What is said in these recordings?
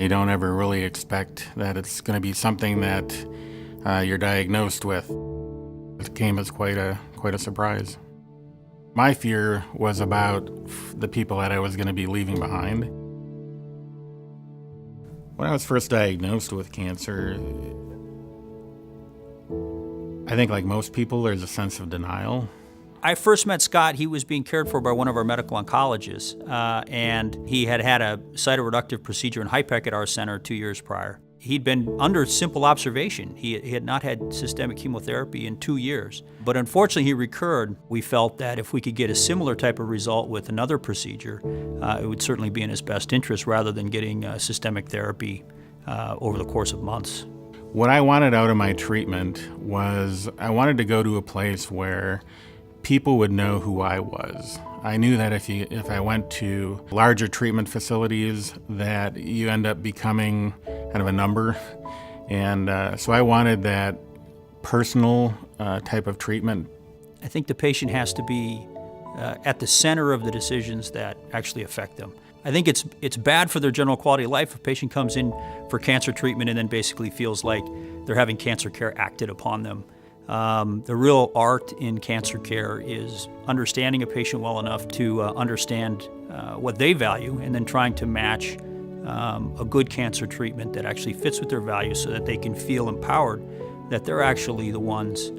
You don't ever really expect that it's going to be something that you're diagnosed with. It came as quite a surprise. My fear was about the people that I was going to be leaving behind. When I was first diagnosed with cancer, I think like most people, there's a sense of denial. I first met Scott. He was being cared for by one of our medical oncologists, and he had had a cytoreductive procedure in HIPEC at our center 2 years prior. He'd been under simple observation. He had not had systemic chemotherapy in 2 years. But unfortunately, he recurred. We felt that if we could get a similar type of result with another procedure, it would certainly be in his best interest rather than getting systemic therapy over the course of months. What I wanted out of my treatment was I wanted to go to a place where people would know who I was. I knew that if I went to larger treatment facilities, that you end up becoming kind of a number. And so I wanted that personal type of treatment. I think the patient has to be at the center of the decisions that actually affect them. I think it's bad for their general quality of life if a patient comes in for cancer treatment and then basically feels like they're having cancer care acted upon them. The real art in cancer care is understanding a patient well enough to understand what they value and then trying to match a good cancer treatment that actually fits with their values so that they can feel empowered that they're actually the ones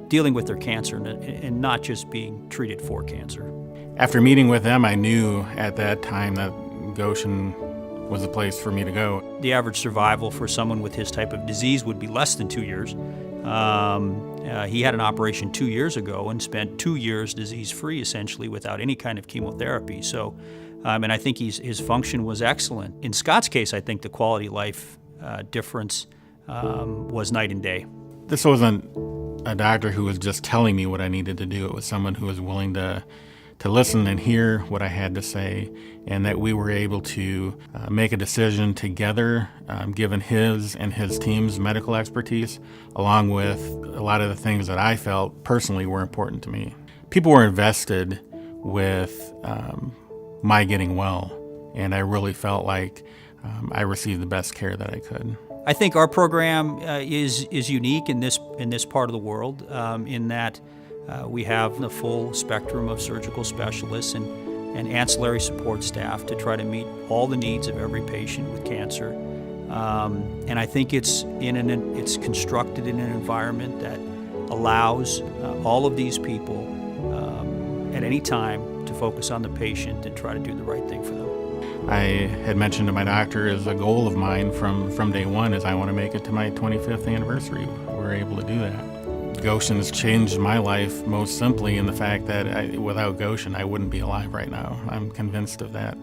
dealing with their cancer and not just being treated for cancer. After meeting with them, I knew at that time that Goshen was the place for me to go. The average survival for someone with his type of disease would be less than 2 years. He had an operation 2 years ago and spent 2 years disease-free, essentially, without any kind of chemotherapy. So, and I think his function was excellent. In Scott's case, I think the quality of life difference was night and day. This wasn't a doctor who was just telling me what I needed to do. It was someone who was willing to listen and hear what I had to say, and that we were able to make a decision together, given his and his team's medical expertise, along with a lot of the things that I felt personally were important to me. People were invested with my getting well, and I really felt like I received the best care that I could. I think our program is unique in this part of the world in that we have the full spectrum of surgical specialists and ancillary support staff to try to meet all the needs of every patient with cancer. And I think it's constructed in an environment that allows all of these people at any time to focus on the patient and try to do the right thing for them. I had mentioned to my doctor as a goal of mine from day one is I want to make it to my 25th anniversary. We were able to do that. Goshen has changed my life most simply in the fact that without Goshen, I wouldn't be alive right now. I'm convinced of that.